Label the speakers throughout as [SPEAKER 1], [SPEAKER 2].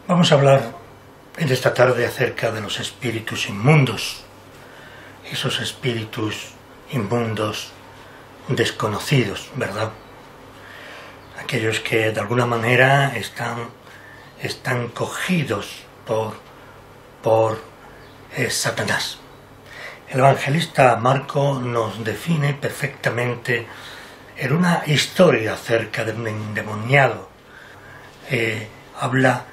[SPEAKER 1] Vamos a hablar en esta tarde acerca de los espíritus inmundos, esos espíritus inmundos desconocidos, ¿verdad? Aquellos que de alguna manera están cogidos por Satanás. El evangelista Marco nos define perfectamente en una historia acerca de un endemoniado. Habla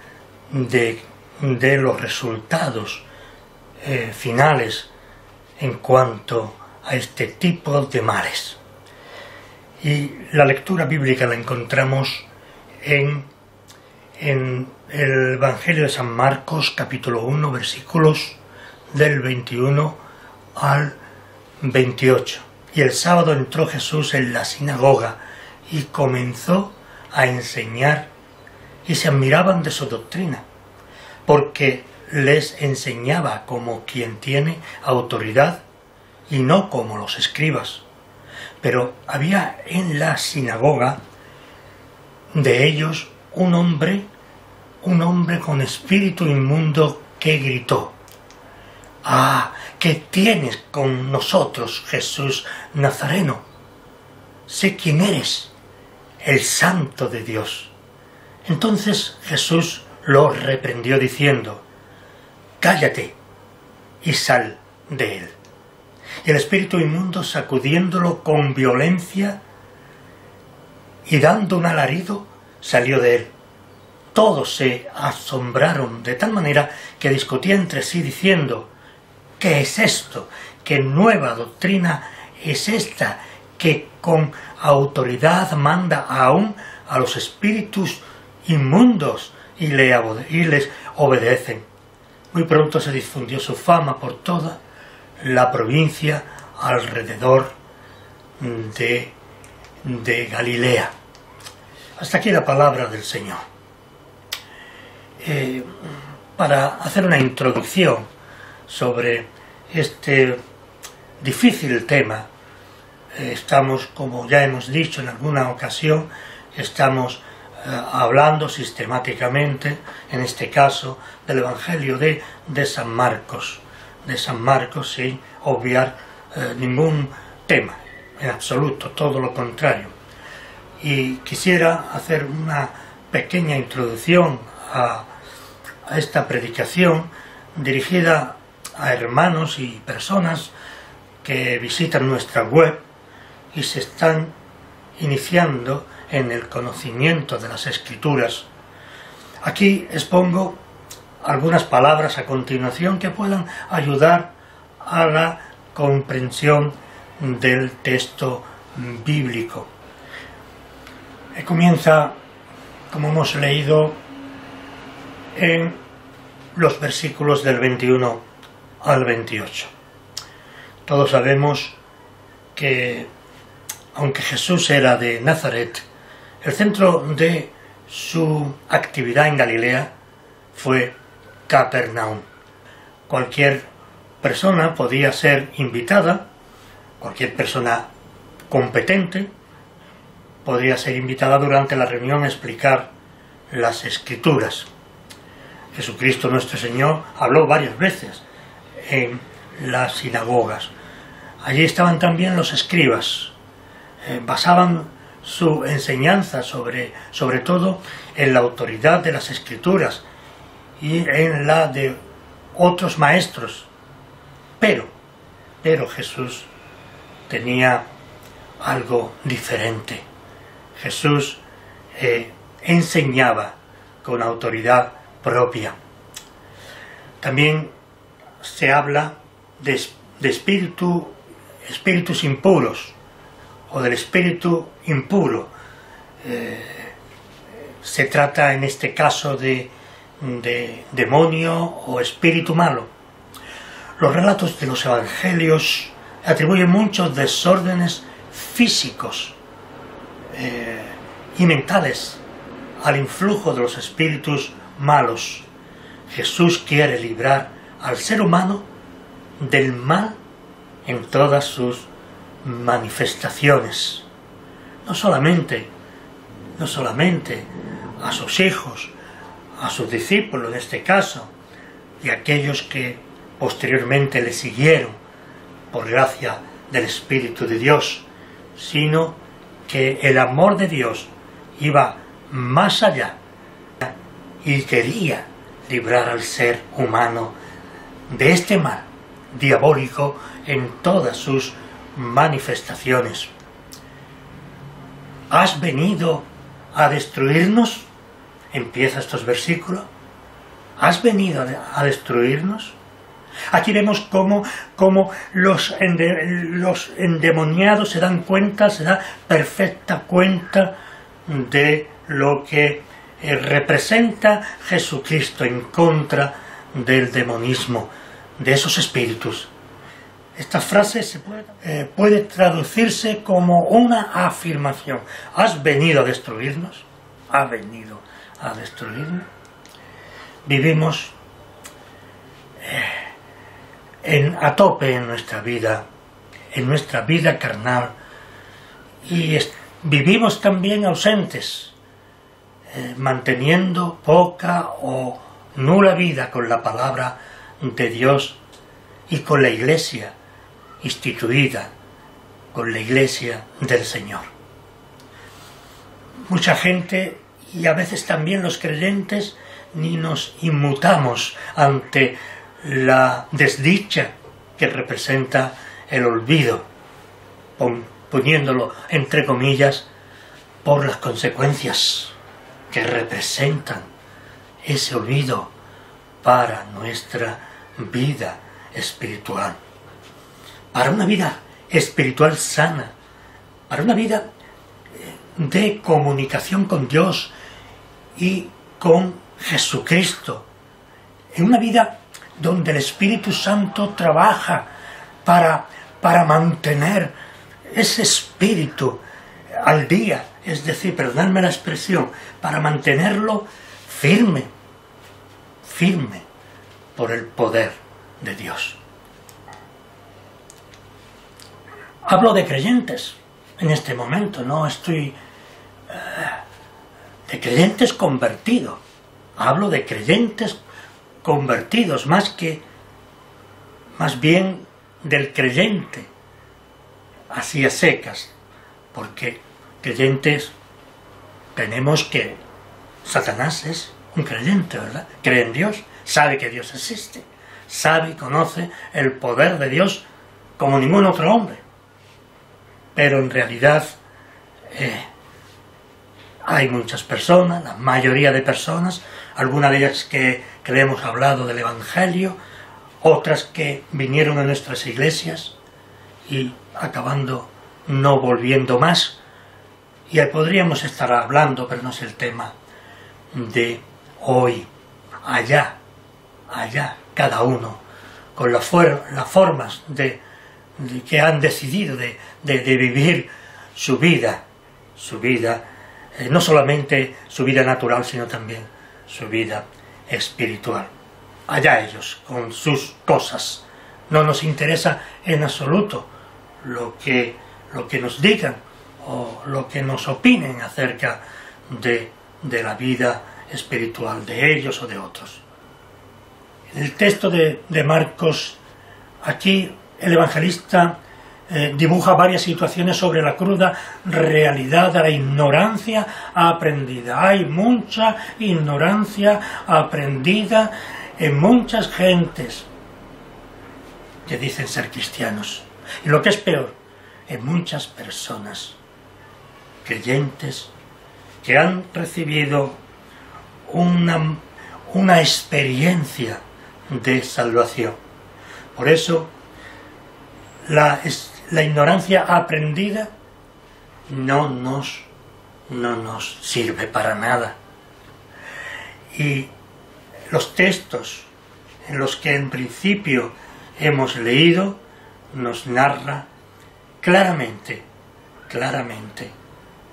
[SPEAKER 1] de los resultados finales en cuanto a este tipo de males. Y la lectura bíblica la encontramos en el Evangelio de San Marcos, capítulo 1, versículos del 21 al 28. Y el sábado entró Jesús en la sinagoga y comenzó a enseñar, y se admiraban de su doctrina, porque les enseñaba como quien tiene autoridad y no como los escribas. Pero había en la sinagoga de ellos un hombre con espíritu inmundo que gritó: «¡Ah! ¿Qué tienes con nosotros, Jesús Nazareno? Sé quién eres, el Santo de Dios». Entonces Jesús lo reprendió diciendo: «Cállate y sal de él». Y el espíritu inmundo, sacudiéndolo con violencia y dando un alarido, salió de él. Todos se asombraron de tal manera que discutían entre sí diciendo: «¿Qué es esto? ¿Qué nueva doctrina es esta que con autoridad manda aún a los espíritus inmundos y les obedecen?» Muy pronto se difundió su fama por toda la provincia alrededor de Galilea. Hasta aquí la palabra del Señor. Para hacer una introducción sobre este difícil tema, estamos, como ya hemos dicho en alguna ocasión, estamos hablando sistemáticamente, en este caso, del Evangelio de San Marcos, sin obviar ningún tema, en absoluto, todo lo contrario. Y quisiera hacer una pequeña introducción a esta predicación dirigida a hermanos y personas que visitan nuestra web y se están iniciando en el conocimiento de las Escrituras. Aquí expongo algunas palabras a continuación que puedan ayudar a la comprensión del texto bíblico. Comienza, como hemos leído, en los versículos del 21 al 28. Todos sabemos que, aunque Jesús era de Nazaret, el centro de su actividad en Galilea fue Capernaum. Cualquier persona podía ser invitada, cualquier persona competente podría ser invitada durante la reunión a explicar las Escrituras. Jesucristo nuestro Señor habló varias veces en las sinagogas. Allí estaban también los escribas. Basaban su enseñanza sobre todo en la autoridad de las Escrituras y en la de otros maestros. Pero Jesús tenía algo diferente. Jesús enseñaba con autoridad propia. También se habla de espíritus impuros o del espíritu impuro. Se trata en este caso de demonio o espíritu malo. Los relatos de los evangelios atribuyen muchos desórdenes físicos y mentales al influjo de los espíritus malos. Jesús quiere librar al ser humano del mal en todas sus manifestaciones. No solamente a sus hijos, a sus discípulos en este caso, y a aquellos que posteriormente le siguieron por gracia del Espíritu de Dios, sino que el amor de Dios iba más allá y quería librar al ser humano de este mal diabólico en todas sus manifestaciones. ¿Has venido a destruirnos? Empieza estos versículos. ¿Has venido a destruirnos? Aquí vemos cómo los endemoniados se dan perfecta cuenta de lo que representa Jesucristo en contra del demonismo, de esos espíritus. Esta frase puede traducirse como una afirmación. ¿Has venido a destruirnos? ¿Has venido a destruirnos? Vivimos a tope en nuestra vida carnal, y vivimos también ausentes, manteniendo poca o nula vida con la palabra de Dios y con la Iglesia instituida, con la Iglesia del Señor. Mucha gente, y a veces también los creyentes, ni nos inmutamos ante la desdicha que representa el olvido, poniéndolo entre comillas, por las consecuencias que representan ese olvido para nuestra vida espiritual, para una vida espiritual sana, para una vida de comunicación con Dios y con Jesucristo, en una vida donde el Espíritu Santo trabaja para mantener ese espíritu al día, es decir, perdonadme la expresión, para mantenerlo firme por el poder de Dios. Hablo de creyentes en este momento, no estoy de creyentes convertidos, hablo de creyentes convertidos, más bien del creyente, así a secas, porque creyentes tenemos que Satanás es un creyente, ¿verdad? Cree en Dios, sabe que Dios existe, sabe y conoce el poder de Dios como ningún otro hombre, pero en realidad hay muchas personas, la mayoría de personas, algunas de ellas que le hemos hablado del Evangelio, otras que vinieron a nuestras iglesias y acabando no volviendo más, y ahí podríamos estar hablando, pero no es el tema de hoy. Allá, cada uno, con las formas que han decidido de vivir su vida, no solamente su vida natural, sino también su vida espiritual. Allá ellos, con sus cosas. No nos interesa en absoluto lo que nos digan o lo que nos opinen acerca de la vida espiritual de ellos o de otros. En el texto de Marcos, aquí el evangelista dibuja varias situaciones sobre la cruda realidad de la ignorancia aprendida. Hay mucha ignorancia aprendida en muchas gentes que dicen ser cristianos. Y lo que es peor, en muchas personas creyentes que han recibido una experiencia de salvación. Por eso, la ignorancia aprendida no nos sirve para nada. Y los textos en los que en principio hemos leído nos narra claramente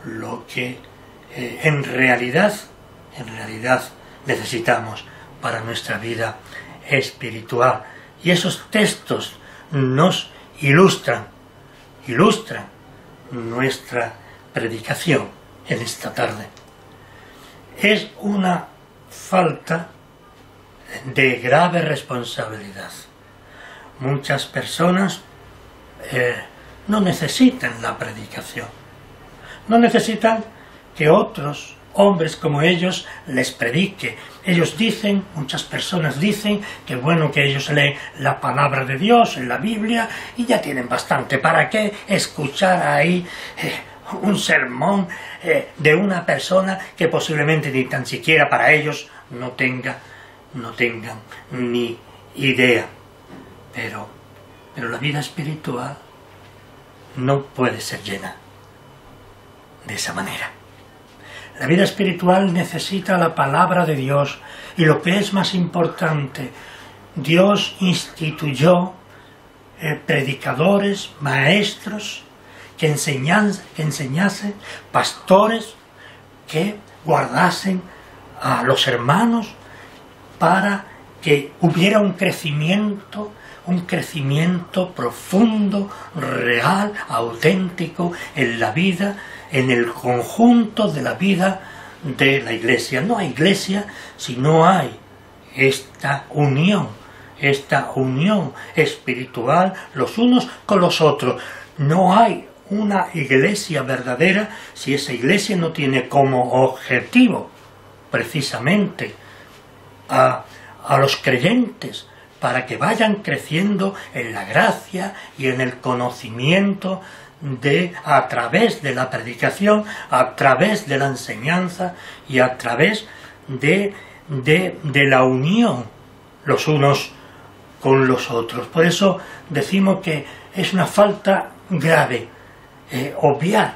[SPEAKER 1] lo que en realidad necesitamos para nuestra vida espiritual. Y esos textos nos ilustran nuestra predicación en esta tarde. Es una falta de grave responsabilidad. Muchas personas no necesitan la predicación, no necesitan que otros hombres como ellos les predique. Ellos dicen, muchas personas dicen, que bueno que ellos leen la palabra de Dios en la Biblia y ya tienen bastante. ¿Para qué escuchar ahí un sermón de una persona que posiblemente ni tan siquiera para ellos no tengan ni idea? Pero la vida espiritual no puede ser llena de esa manera. La vida espiritual necesita la palabra de Dios, y lo que es más importante, Dios instituyó predicadores, maestros, que enseñasen, pastores, que guardasen a los hermanos para que hubiera un crecimiento profundo, real, auténtico en la vida, en el conjunto de la vida de la Iglesia. No hay Iglesia si no hay esta unión espiritual los unos con los otros. No hay una Iglesia verdadera si esa Iglesia no tiene como objetivo precisamente a los creyentes, para que vayan creciendo en la gracia y en el conocimiento a través de la predicación, a través de la enseñanza y a través de la unión los unos con los otros. Por eso decimos que es una falta grave obviar,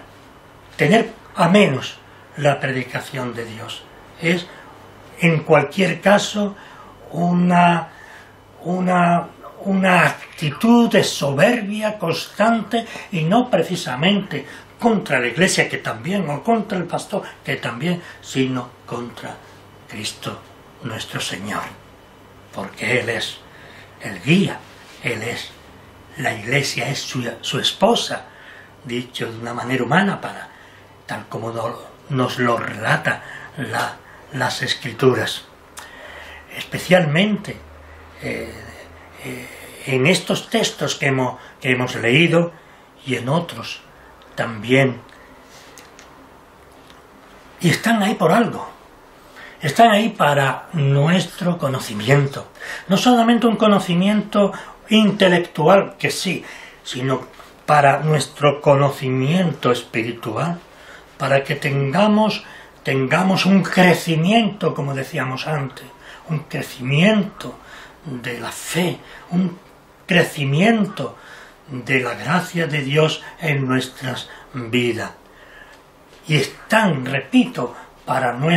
[SPEAKER 1] tener a menos la predicación de Dios. Es en cualquier caso una actitud de soberbia constante, y no precisamente contra la Iglesia, que también, o contra el pastor, que también, sino contra Cristo nuestro Señor, porque Él es el guía, Él es la Iglesia, es su esposa, dicho de una manera humana, tal como nos lo relata las Escrituras. Especialmente en estos textos que hemos leído, y en otros también. Y están ahí por algo. Están ahí para nuestro conocimiento. No solamente un conocimiento intelectual, que sí, sino para nuestro conocimiento espiritual, para que tengamos un crecimiento, como decíamos antes, un crecimiento de la fe, un crecimiento de la gracia de Dios en nuestras vidas. Y están, repito, para no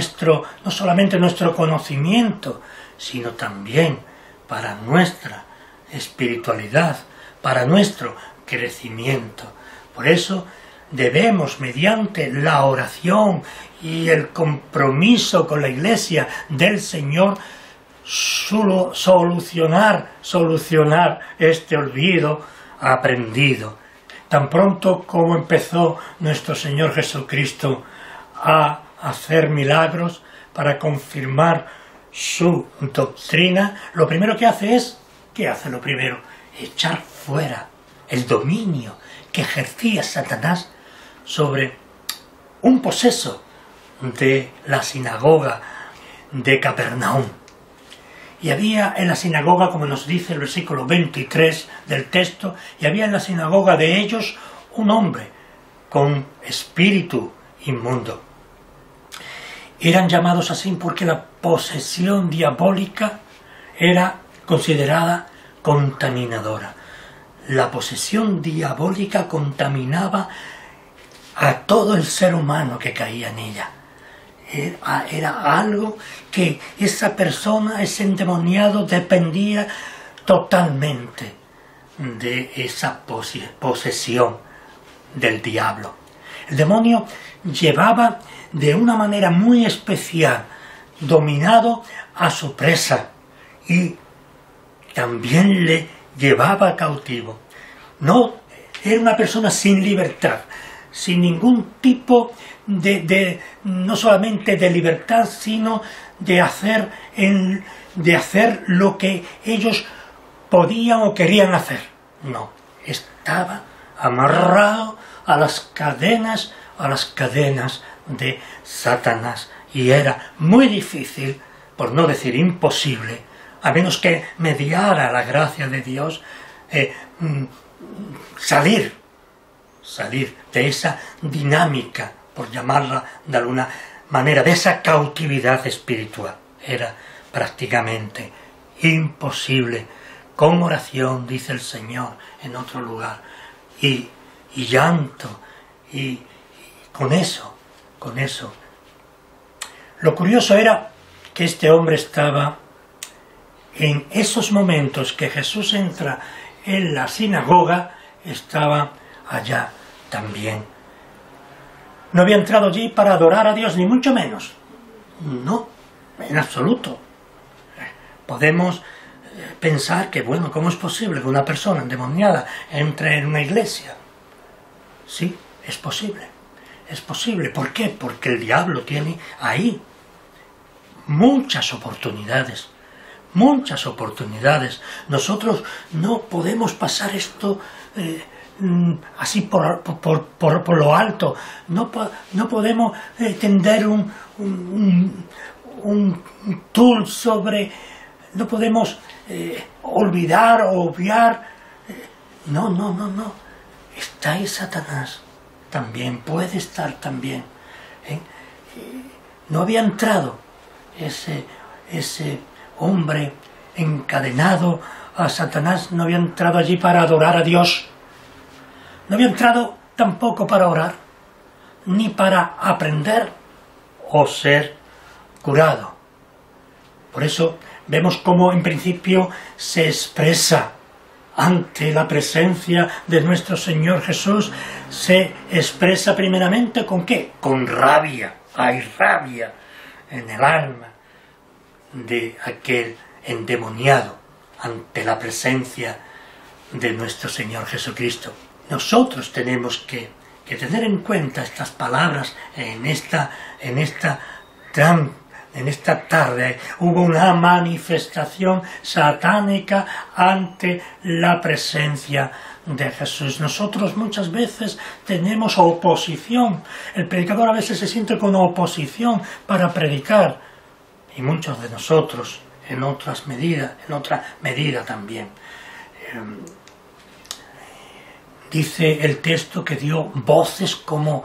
[SPEAKER 1] solamente nuestro conocimiento, sino también para nuestra espiritualidad, para nuestro crecimiento. Por eso debemos, mediante la oración y el compromiso con la Iglesia del Señor, solucionar este olvido aprendido. Tan pronto como empezó nuestro Señor Jesucristo a hacer milagros para confirmar su doctrina, lo primero que hace es, ¿qué hace lo primero? Echar fuera el dominio que ejercía Satanás sobre un poseso de la sinagoga de Capernaum. Y había en la sinagoga, como nos dice el versículo 23 del texto, y había en la sinagoga de ellos un hombre con espíritu inmundo. Eran llamados así porque la posesión diabólica era considerada contaminadora. La posesión diabólica contaminaba a todo el ser humano que caía en ella. Era algo que esa persona, ese endemoniado, dependía totalmente de esa posesión del diablo. El demonio llevaba de una manera muy especial dominado a su presa, y también le llevaba cautivo. No era una persona sin libertad, sin ningún tipo no solamente de libertad, sino de hacer lo que ellos podían o querían hacer. No, estaba amarrado a las cadenas de Satanás, y era muy difícil, por no decir imposible, a menos que mediara la gracia de Dios, salir de esa dinámica, por llamarla de alguna manera, de esa cautividad espiritual. Era prácticamente imposible. Con oración, dice el Señor en otro lugar, y llanto, y con eso. Lo curioso era que este hombre estaba en esos momentos que Jesús entra en la sinagoga, estaba allá también. No había entrado allí para adorar a Dios, ni mucho menos. No, en absoluto. Podemos pensar que, bueno, ¿cómo es posible que una persona endemoniada entre en una iglesia? Sí, es posible. Es posible. ¿Por qué? Porque el diablo tiene ahí muchas oportunidades. Muchas oportunidades. Nosotros no podemos pasar esto así por lo alto. No podemos tender un tul sobre... No podemos olvidar o obviar. No. Está ahí Satanás. También puede estar también. No había entrado ese hombre encadenado a Satanás, no había entrado allí para adorar a Dios. No había entrado tampoco para orar, ni para aprender o ser curado. Por eso vemos cómo en principio se expresa ante la presencia de nuestro Señor Jesús, se expresa primeramente ¿con qué? Con rabia. Hay rabia en el alma de aquel endemoniado ante la presencia de nuestro Señor Jesucristo. Nosotros tenemos que tener en cuenta estas palabras en esta tarde. Hubo una manifestación satánica ante la presencia de Jesús. Nosotros muchas veces tenemos oposición. El predicador a veces se siente con oposición para predicar. Y muchos de nosotros en otra medida también. Dice el texto que dio voces como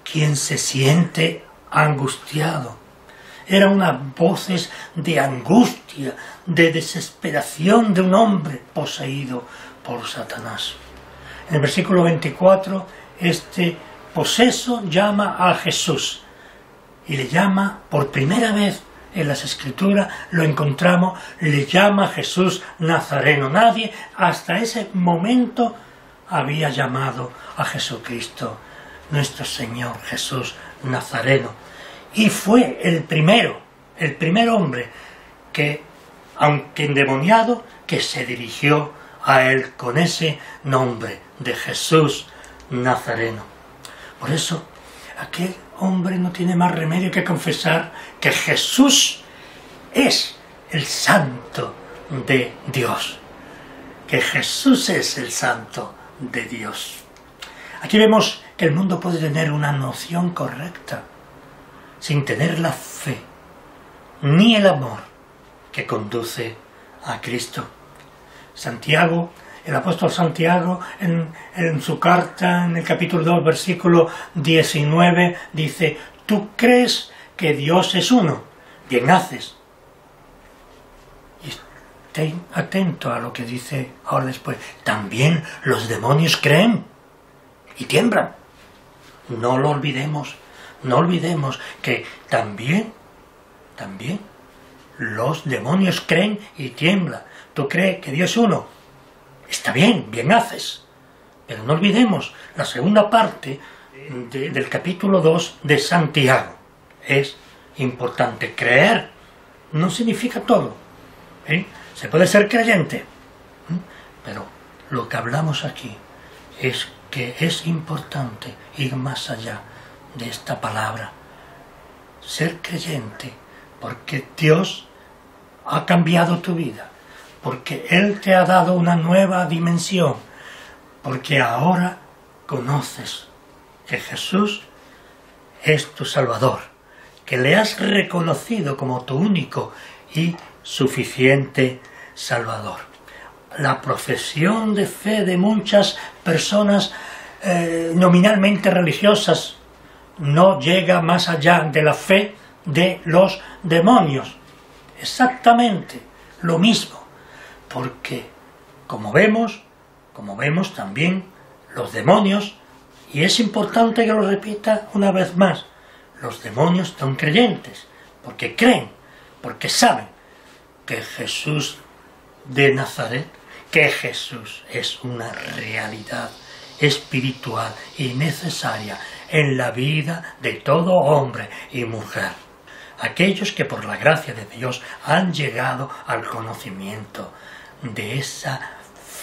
[SPEAKER 1] quien se siente angustiado. Eran unas voces de angustia, de desesperación de un hombre poseído por Satanás. En el versículo 24, este poseso llama a Jesús y le llama por primera vez en las Escrituras, lo encontramos, le llama Jesús Nazareno. Nadie hasta ese momento había llamado a Jesucristo, nuestro Señor Jesús Nazareno. Y fue el primer hombre que, aunque endemoniado, que se dirigió a él con ese nombre de Jesús Nazareno. Por eso, aquel hombre no tiene más remedio que confesar que Jesús es el Santo de Dios. Que Jesús es el Santo de Dios. Aquí vemos que el mundo puede tener una noción correcta sin tener la fe ni el amor que conduce a Cristo. Santiago, el apóstol Santiago, en su carta, en el capítulo 2, versículo 19, dice: tú crees que Dios es uno, bien haces. Y ten atento a lo que dice ahora después. También los demonios creen y tiemblan. No lo olvidemos. No olvidemos que también los demonios creen y tiemblan. ¿Tú crees que Dios es uno? Está bien, bien haces. Pero no olvidemos la segunda parte del capítulo 2 de Santiago. Es importante. Creer no significa todo. Se puede ser creyente. Pero lo que hablamos aquí es porque es importante ir más allá de esta palabra. Ser creyente, porque Dios ha cambiado tu vida, porque Él te ha dado una nueva dimensión, porque ahora conoces que Jesús es tu Salvador, que le has reconocido como tu único y suficiente Salvador. La profesión de fe de muchas personas nominalmente religiosas no llega más allá de la fe de los demonios. Exactamente lo mismo, porque como vemos también los demonios, y es importante que lo repita una vez más, los demonios son creyentes, porque creen, porque saben que Jesús de Nazaret, que Jesús es una realidad espiritual y necesaria en la vida de todo hombre y mujer. Aquellos que por la gracia de Dios han llegado al conocimiento de esa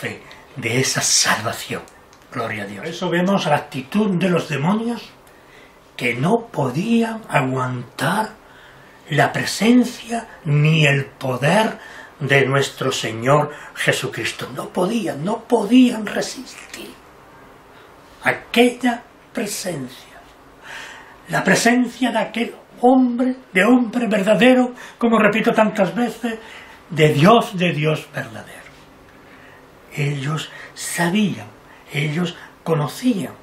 [SPEAKER 1] fe, de esa salvación. Gloria a Dios. Por eso vemos la actitud de los demonios, que no podían aguantar la presencia ni el poder de nuestro Señor Jesucristo. No podían resistir aquella presencia. La presencia de aquel hombre verdadero, como repito tantas veces, de Dios verdadero. Ellos sabían, ellos conocían.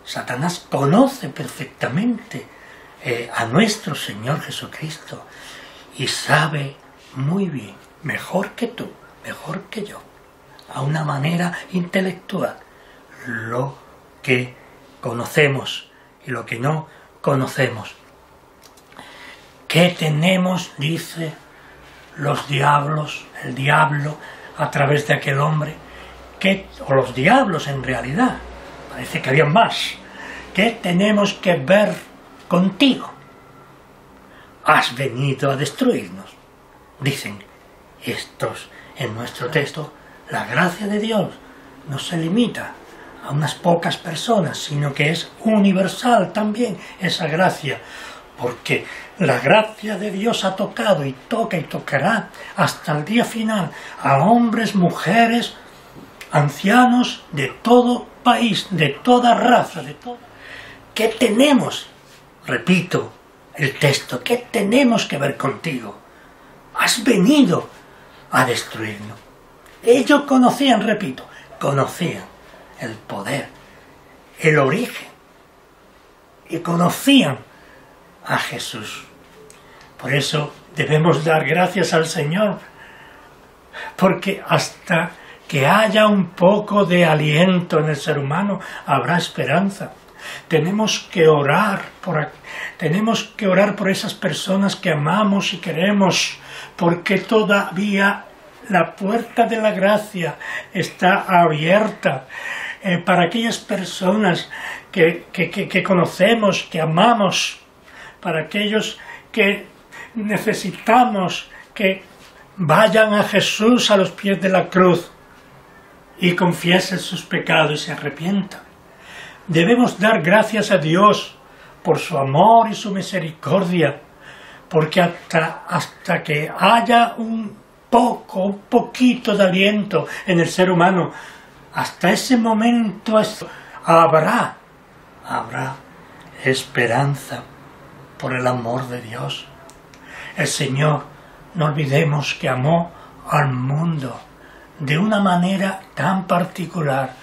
[SPEAKER 1] Satanás conoce perfectamente a nuestro Señor Jesucristo y sabe muy bien, mejor que tú, mejor que yo, a una manera intelectual, lo que conocemos y lo que no conocemos. ¿Qué tenemos, dice los diablos, el diablo a través de aquel hombre? O los diablos en realidad, parece que había más. ¿Qué tenemos que ver contigo? Has venido a destruirnos. Dicen estos en nuestro texto. La gracia de Dios no se limita a unas pocas personas, sino que es universal también esa gracia, porque la gracia de Dios ha tocado y toca y tocará hasta el día final a hombres, mujeres, ancianos de todo país, de toda raza, de todo. ¿Qué tenemos? Repito el texto, ¿qué tenemos que ver contigo? Has venido a destruirnos. Ellos conocían, repito, conocían el poder, el origen, y conocían a Jesús. Por eso debemos dar gracias al Señor, porque hasta que haya un poco de aliento en el ser humano, habrá esperanza. Tenemos que orar por esas personas que amamos y queremos, porque todavía la puerta de la gracia está abierta para aquellas personas que conocemos, que amamos, para aquellos que necesitamos que vayan a Jesús a los pies de la cruz y confiesen sus pecados y se arrepientan. Debemos dar gracias a Dios por su amor y su misericordia, porque hasta que haya un poquito de aliento en el ser humano, hasta ese momento habrá esperanza por el amor de Dios. El Señor, no olvidemos que amó al mundo de una manera tan particular.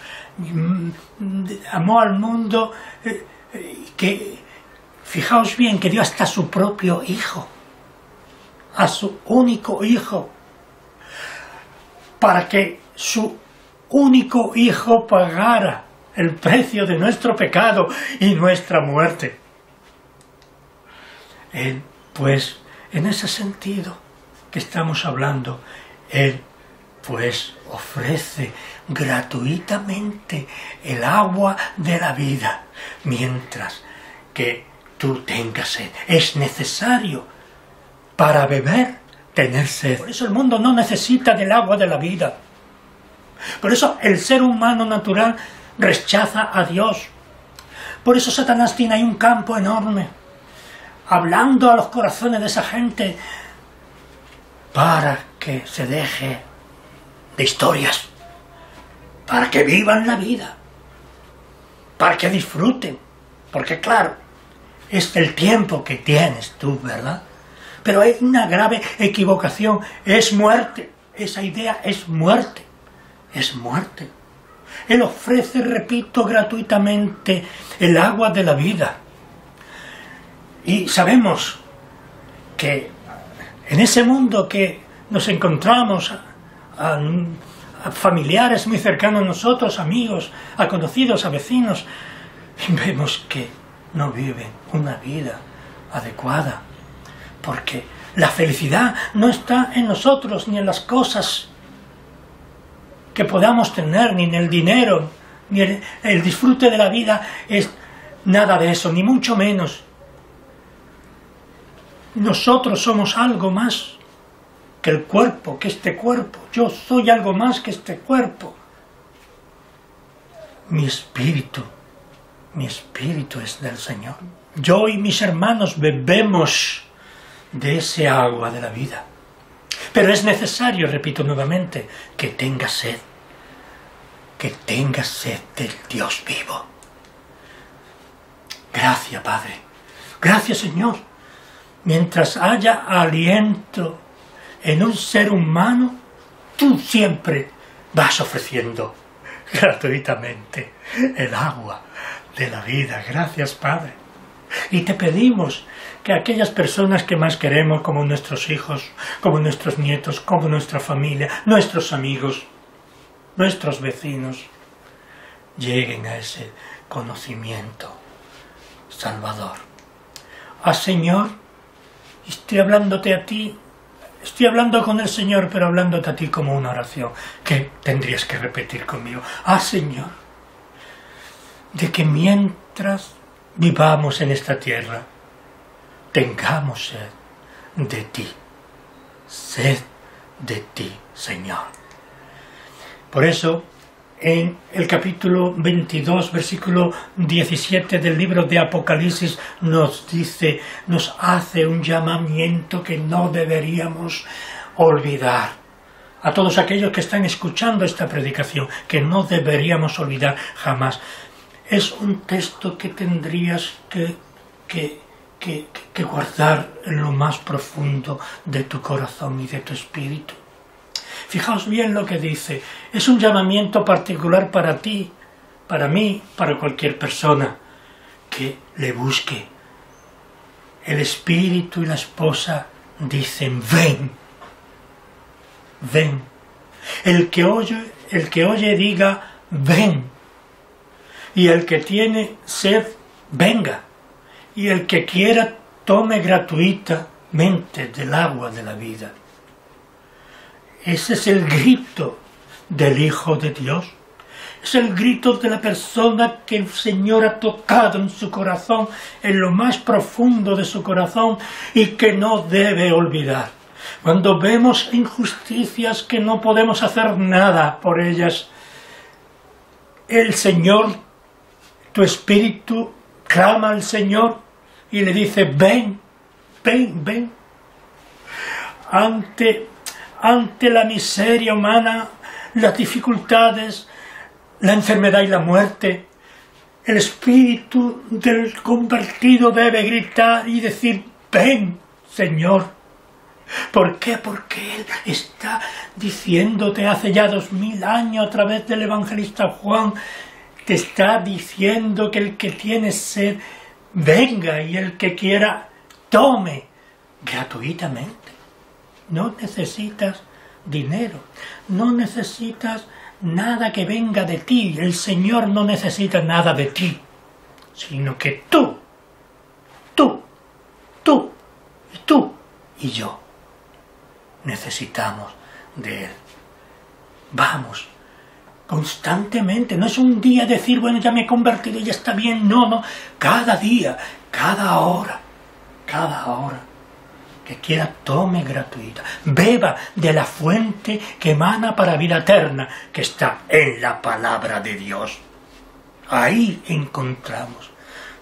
[SPEAKER 1] Amó al mundo que, fijaos bien, que dio hasta su propio Hijo, a su único Hijo, para que su único Hijo pagara el precio de nuestro pecado y nuestra muerte. Él, pues, en ese sentido que estamos hablando, Él, pues, ofrece gratuitamente el agua de la vida, mientras que tú tengas sed. Es necesario para beber tener sed. Por eso el mundo no necesita del agua de la vida. Por eso el ser humano natural rechaza a Dios. Por eso Satanás tiene ahí un campo enorme, hablando a los corazones de esa gente para que se deje de historias, para que vivan la vida, para que disfruten, porque claro, es el tiempo que tienes tú, ¿verdad? Pero hay una grave equivocación, es muerte, esa idea es muerte, es muerte. Él ofrece, repito, gratuitamente el agua de la vida. Y sabemos que en ese mundo que nos encontramos, a familiares muy cercanos a nosotros, amigos, a conocidos, a vecinos, vemos que no viven una vida adecuada, porque la felicidad no está en nosotros, ni en las cosas que podamos tener, ni en el dinero, ni el disfrute de la vida, es nada de eso, ni mucho menos. Nosotros somos algo más que el cuerpo, que este cuerpo. Yo soy algo más que este cuerpo. Mi espíritu es del Señor. Yo y mis hermanos bebemos de ese agua de la vida. Pero es necesario, repito nuevamente, que tengas sed del Dios vivo. Gracias, Padre. Gracias, Señor. Mientras haya aliento en un ser humano, tú siempre vas ofreciendo gratuitamente el agua de la vida. Gracias, Padre. Y te pedimos que aquellas personas que más queremos, como nuestros hijos, como nuestros nietos, como nuestra familia, nuestros amigos, nuestros vecinos, lleguen a ese conocimiento salvador. Señor, estoy hablándote a ti, estoy hablando con el Señor, pero hablándote a ti como una oración que tendrías que repetir conmigo. Señor, de que mientras vivamos en esta tierra, tengamos sed de ti, Señor. Por eso, en el capítulo 22, versículo 17 del libro de Apocalipsis, nos hace un llamamiento que no deberíamos olvidar. A todos aquellos que están escuchando esta predicación, que no deberíamos olvidar jamás. Es un texto que tendrías que guardar en lo más profundo de tu corazón y de tu espíritu. Fijaos bien lo que dice. Es un llamamiento particular para ti, para mí, para cualquier persona que le busque. El espíritu y la esposa dicen: ven, ven. El que oye diga: ven. Y el que tiene sed, venga. Y el que quiera, tome gratuitamente del agua de la vida. Ese es el grito del Hijo de Dios. Es el grito de la persona que el Señor ha tocado en su corazón, en lo más profundo de su corazón, y que no debe olvidar. Cuando vemos injusticias que no podemos hacer nada por ellas, el Señor, tu espíritu, clama al Señor y le dice: ven, ven, ven. Ante la miseria humana, las dificultades, la enfermedad y la muerte, el espíritu del convertido debe gritar y decir: ven, Señor. ¿Por qué? Porque Él está diciéndote hace ya 2000 años a través del evangelista Juan, te está diciendo que el que tiene sed, venga, y el que quiera, tome gratuitamente. No necesitas dinero, no necesitas nada que venga de ti. El Señor no necesita nada de ti, sino que tú y yo necesitamos de Él. Vamos, constantemente, no es un día decir: bueno, ya me he convertido y ya está bien. No, cada día, cada hora, que quiera, tome gratuita, beba de la fuente que emana para vida eterna, que está en la palabra de Dios. ahí encontramos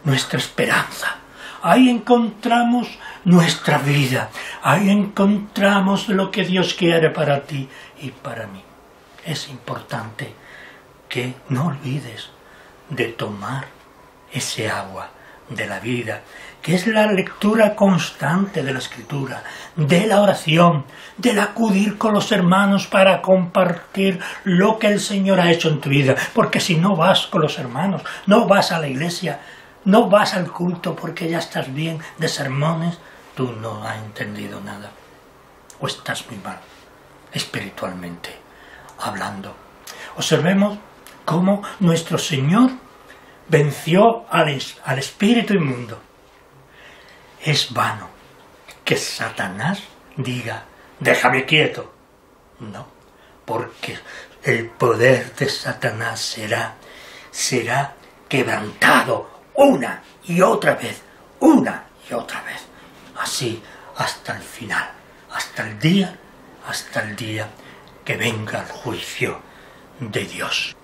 [SPEAKER 1] nuestra esperanza, ahí encontramos nuestra vida, ahí encontramos lo que Dios quiere para ti y para mí. Es importante que no olvides de tomar ese agua de la vida, que es la lectura constante de la Escritura, de la oración, del acudir con los hermanos para compartir lo que el Señor ha hecho en tu vida. Porque si no vas con los hermanos, no vas a la iglesia, no vas al culto porque ya estás bien de sermones, tú no has entendido nada. O estás muy mal, espiritualmente hablando. Observemos cómo nuestro Señor venció al espíritu inmundo. Es vano que Satanás diga, déjame quieto. No, porque el poder de Satanás será quebrantado una y otra vez, así hasta el final, hasta el día que venga el juicio de Dios.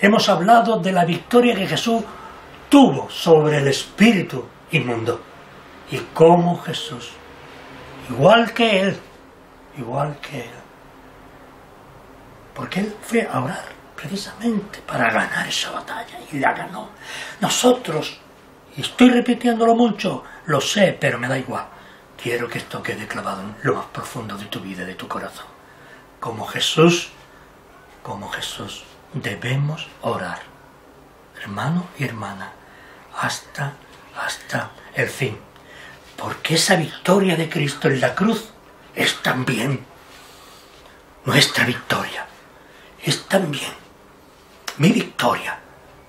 [SPEAKER 1] Hemos hablado de la victoria que Jesús tuvo sobre el espíritu inmundo y cómo Jesús, igual que él, porque él fue a orar precisamente para ganar esa batalla y la ganó. Nosotros, y estoy repitiéndolo mucho, lo sé, pero me da igual, quiero que esto quede clavado en lo más profundo de tu vida y de tu corazón. Como Jesús debemos orar, hermano y hermana, hasta el fin. Porque esa victoria de Cristo en la cruz es también nuestra victoria. Es también mi victoria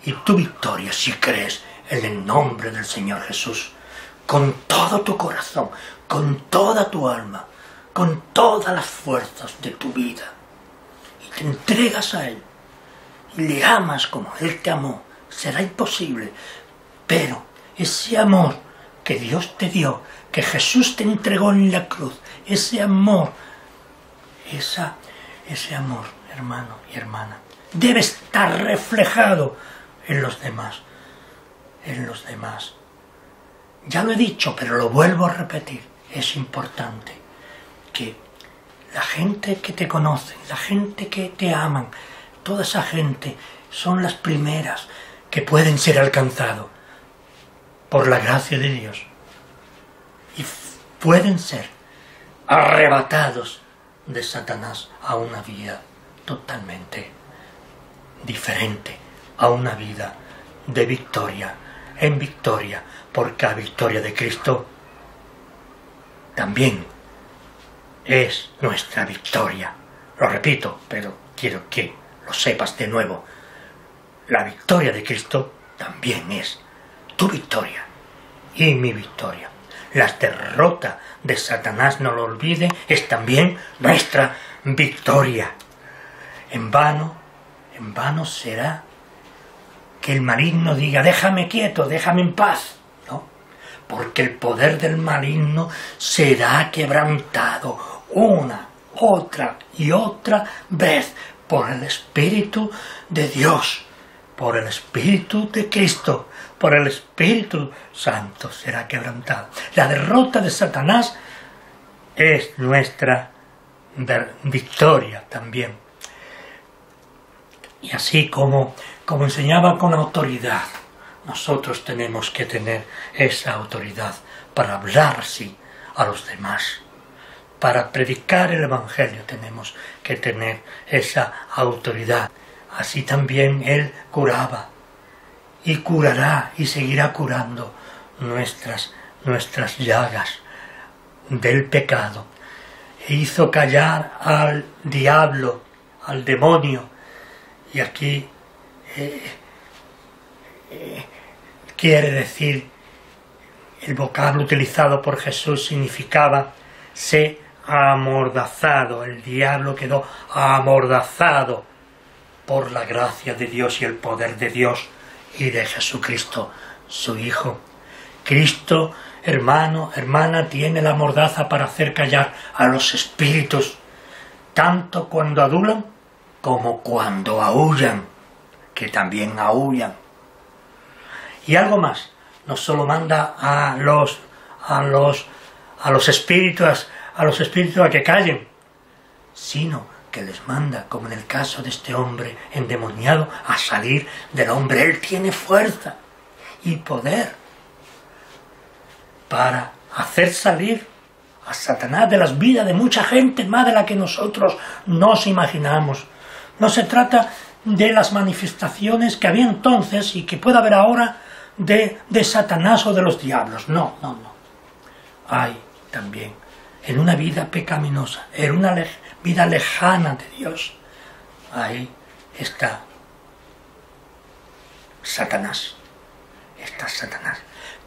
[SPEAKER 1] y tu victoria si crees en el nombre del Señor Jesús. Con todo tu corazón, con toda tu alma, con todas las fuerzas de tu vida. Y te entregas a Él. Y le amas como Él te amó. Será imposible. Pero ese amor que Dios te dio, que Jesús te entregó en la cruz, ese amor, hermano y hermana, debe estar reflejado en los demás. Ya lo he dicho, pero lo vuelvo a repetir. Es importante que la gente que te conoce, la gente que te aman, toda esa gente son las primeras que pueden ser alcanzados por la gracia de Dios y pueden ser arrebatados de Satanás a una vida totalmente diferente, a una vida de victoria en victoria, porque la victoria de Cristo también es nuestra victoria. Lo repito, pero quiero que lo sepas de nuevo. La victoria de Cristo también es tu victoria y mi victoria. La derrota de Satanás, no lo olvide, es también nuestra victoria. En vano será que el maligno diga, déjame quieto, déjame en paz. No, porque el poder del maligno será quebrantado una, otra y otra vez por el Espíritu de Dios, por el Espíritu de Cristo, por el Espíritu Santo será quebrantado. La derrota de Satanás es nuestra victoria también. Y así como enseñaba con autoridad, nosotros tenemos que tener esa autoridad para hablar así a los demás. Para predicar el Evangelio tenemos que tener esa autoridad. Así también Él curaba y curará y seguirá curando nuestras llagas del pecado. E hizo callar al diablo, al demonio. Y aquí quiere decir, el vocablo utilizado por Jesús significaba se amordazado. El diablo quedó amordazado por la gracia de Dios y el poder de Dios y de Jesucristo, su Hijo. Cristo, hermano, hermana, tiene la mordaza para hacer callar a los espíritus, tanto cuando adulan como cuando aúllan, que también aúllan. Y algo más, no solo manda a los espíritus a que callen, sino que les manda, como en el caso de este hombre endemoniado, a salir del hombre. Él tiene fuerza y poder para hacer salir a Satanás de las vidas de mucha gente, más de la que nosotros nos imaginamos. No se trata de las manifestaciones que había entonces y que puede haber ahora de Satanás o de los diablos. No. Hay también en una vida pecaminosa, en una vida lejana de Dios, ahí está Satanás.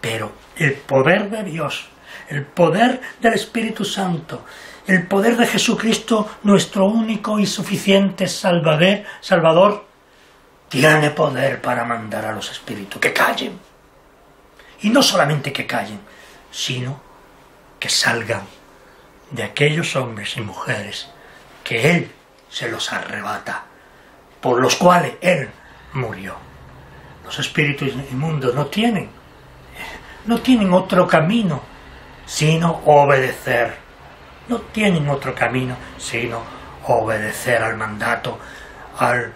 [SPEAKER 1] Pero el poder de Dios, el poder del Espíritu Santo, el poder de Jesucristo, nuestro único y suficiente Salvador, tiene poder para mandar a los espíritus que callen. Y no solamente que callen, sino que salgan de aquellos hombres y mujeres que Él se los arrebata, por los cuales Él murió. Los espíritus inmundos no tienen otro camino sino obedecer. No tienen otro camino sino obedecer al mandato, al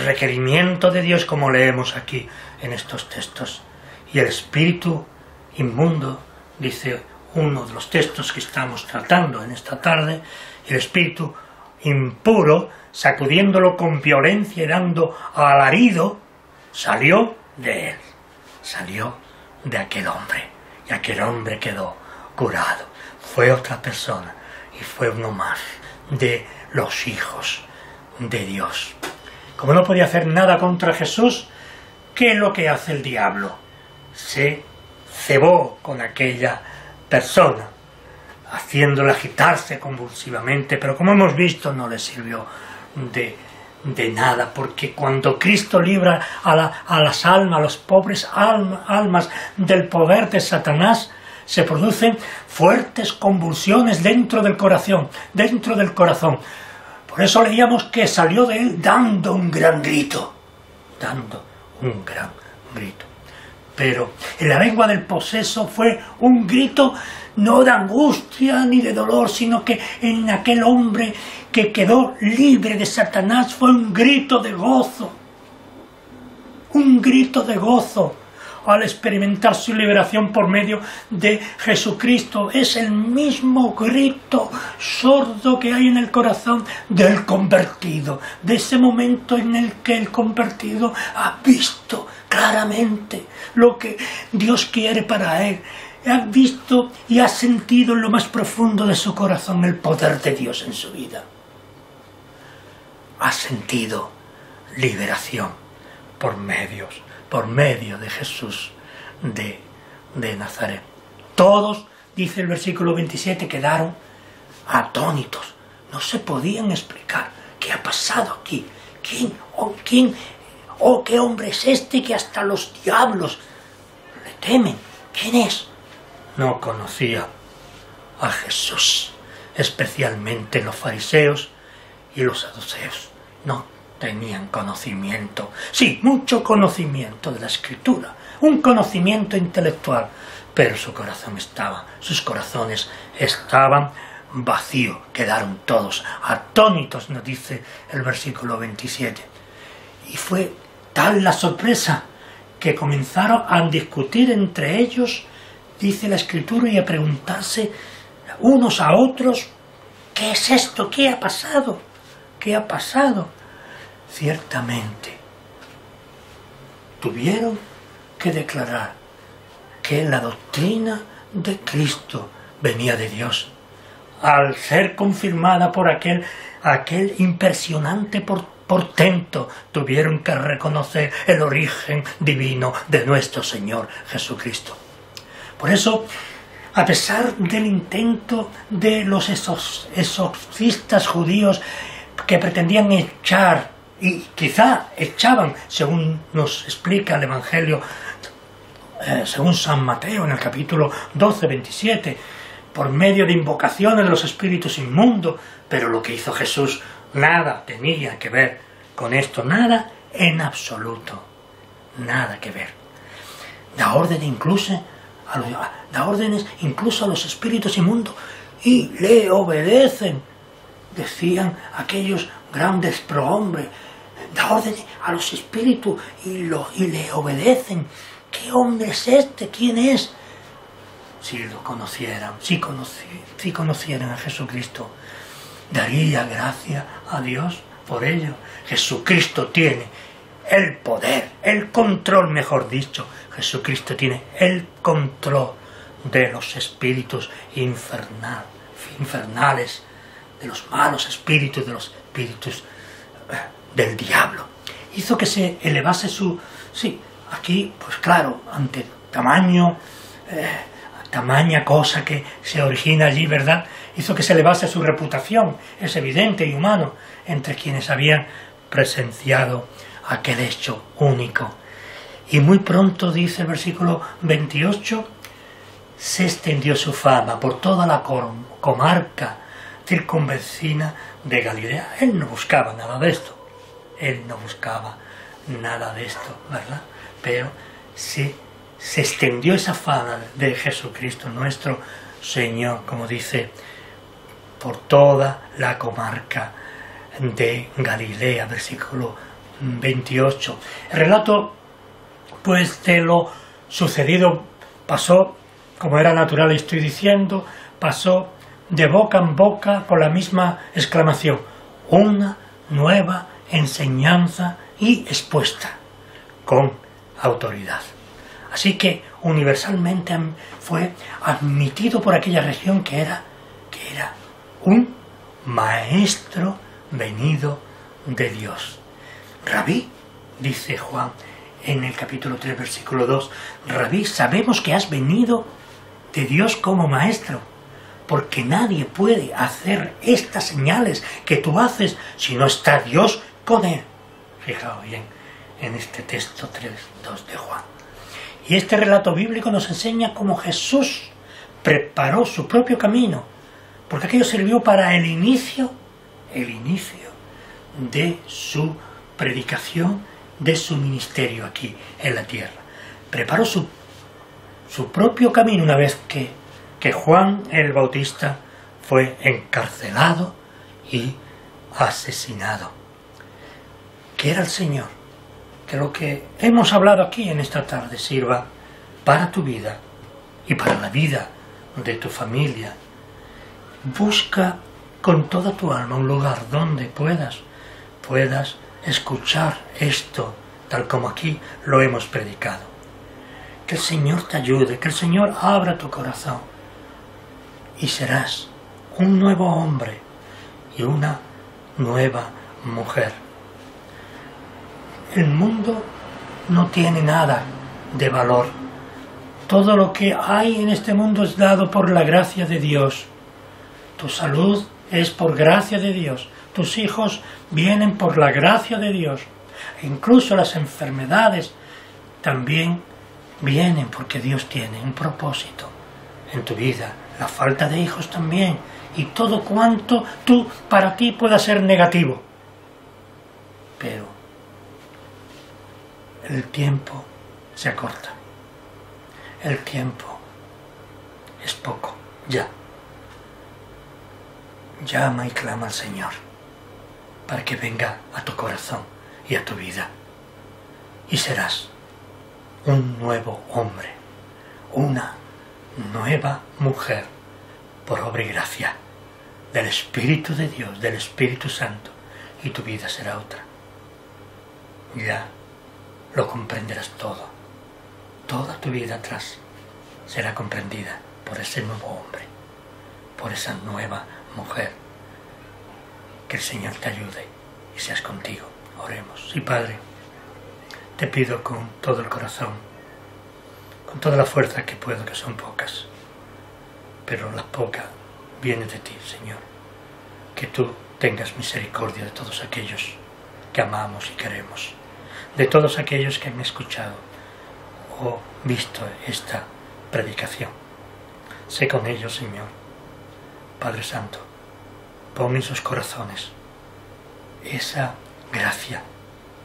[SPEAKER 1] requerimiento de Dios, como leemos aquí en estos textos. Y el espíritu inmundo, dice uno de los textos que estamos tratando en esta tarde, el espíritu impuro, sacudiéndolo con violencia y dando alarido, salió de él, salió de aquel hombre, y aquel hombre quedó curado. Fue otra persona y fue uno más de los hijos de Dios. Como no podía hacer nada contra Jesús, ¿qué es lo que hace el diablo? Se cebó con aquella persona, haciéndola agitarse convulsivamente, pero como hemos visto no le sirvió de nada, porque cuando Cristo libra a las almas, a las pobres almas del poder de Satanás, se producen fuertes convulsiones dentro del corazón. Por eso leíamos que salió de él dando un gran grito. Pero en la lengua del poseso fue un grito no de angustia ni de dolor, sino que en aquel hombre que quedó libre de Satanás fue un grito de gozo. Un grito de gozo al experimentar su liberación por medio de Jesucristo. Es el mismo grito sordo que hay en el corazón del convertido, de ese momento en el que el convertido ha visto claramente lo que Dios quiere para él. Ha visto y ha sentido en lo más profundo de su corazón el poder de Dios en su vida. Ha sentido liberación por medio de Jesús de Nazaret. Todos, dice el versículo 27, quedaron atónitos. No se podían explicar qué ha pasado aquí. ¿Qué hombre es este que hasta los diablos le temen? ¿Quién es? No conocía a Jesús, especialmente los fariseos y los saduceos. No tenían conocimiento, sí, mucho conocimiento de la Escritura, un conocimiento intelectual, pero sus corazones estaban vacíos, quedaron todos atónitos, nos dice el versículo 27. Y fue tal la sorpresa que comenzaron a discutir entre ellos, dice la Escritura, y a preguntarse unos a otros, ¿qué es esto? ¿Qué ha pasado? ¿Qué ha pasado? Ciertamente, tuvieron que declarar que la doctrina de Cristo venía de Dios, al ser confirmada por aquel impresionante portento. Tuvieron que reconocer el origen divino de nuestro Señor Jesucristo. Por eso, a pesar del intento de los exorcistas judíos que pretendían echar, y quizá echaban, según nos explica el Evangelio, según San Mateo en el capítulo 12, 27, por medio de invocaciones de los espíritus inmundos, pero lo que hizo Jesús nada tenía que ver con esto, nada en absoluto, nada que ver. da órdenes incluso a los espíritus inmundos y le obedecen, decían aquellos grandes prohombres. Da órdenes a los espíritus y le obedecen. ¿Qué hombre es este? ¿Quién es? Si lo conocieran, si conocieran a Jesucristo, daría gracia a Dios por ello. Jesucristo tiene el poder, el control, mejor dicho. Jesucristo tiene el control de los espíritus infernales, de los malos espíritus, de los espíritus del diablo. Hizo que se elevase aquí, pues claro, ante tamaña cosa que se origina allí, ¿verdad? Hizo que se elevase su reputación, es evidente y humano, entre quienes habían presenciado aquel hecho único. Y muy pronto, dice el versículo 28, se extendió su fama por toda la comarca circunvecina de Galilea. Él no buscaba nada de esto. ¿Verdad? Pero se extendió esa fama de Jesucristo, nuestro Señor, como dice, por toda la comarca de Galilea, versículo 28. El relato, pues, de lo sucedido pasó, como era natural, estoy diciendo, pasó de boca en boca con la misma exclamación: una nueva enseñanza y expuesta con autoridad. Así que universalmente fue admitido por aquella región que era un maestro venido de Dios. Rabí, dice Juan en el capítulo 3, versículo 2, Rabí, sabemos que has venido de Dios como maestro, porque nadie puede hacer estas señales que tú haces si no está Dios con él. Fijaos bien en este texto 3:2 de Juan. Y este relato bíblico nos enseña cómo Jesús preparó su propio camino, porque aquello sirvió para el inicio de su predicación, de su ministerio aquí en la tierra. Preparó su propio camino una vez que Juan el Bautista fue encarcelado y asesinado. Que era el Señor. Que lo que hemos hablado aquí en esta tarde sirva para tu vida y para la vida de tu familia. Busca con toda tu alma un lugar donde puedas escuchar esto tal como aquí lo hemos predicado. Que el Señor te ayude, que el Señor abra tu corazón y serás un nuevo hombre y una nueva mujer. El mundo no tiene nada de valor. Todo lo que hay en este mundo es dado por la gracia de Dios. Tu salud es por gracia de Dios. Tus hijos vienen por la gracia de Dios. E incluso las enfermedades también vienen porque Dios tiene un propósito en tu vida. La falta de hijos también. Y todo cuanto para ti pueda ser negativo. Pero el tiempo se acorta. El tiempo es poco. Ya. Llama y clama al Señor para que venga a tu corazón y a tu vida. Y serás un nuevo hombre, una nueva mujer, por obra y gracia del Espíritu de Dios, del Espíritu Santo, y tu vida será otra. Ya lo comprenderás todo. Toda tu vida atrás será comprendida por ese nuevo hombre, por esa nueva mujer. Que el Señor te ayude y seas contigo. Oremos. Y Padre, te pido con todo el corazón, con toda la fuerza que puedo, que son pocas, pero la poca viene de ti, Señor. Que tú tengas misericordia de todos aquellos que amamos y queremos, de todos aquellos que han escuchado o visto esta predicación. Sé con ellos, Señor. Padre Santo, pon en sus corazones esa gracia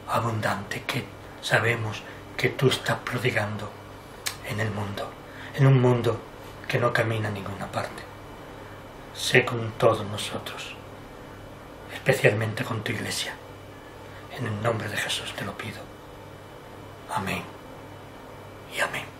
[SPEAKER 1] abundante que sabemos que tú estás prodigando en un mundo que no camina a ninguna parte. Sé con todos nosotros, especialmente con tu Iglesia. En el nombre de Jesús te lo pido. Amén y amén.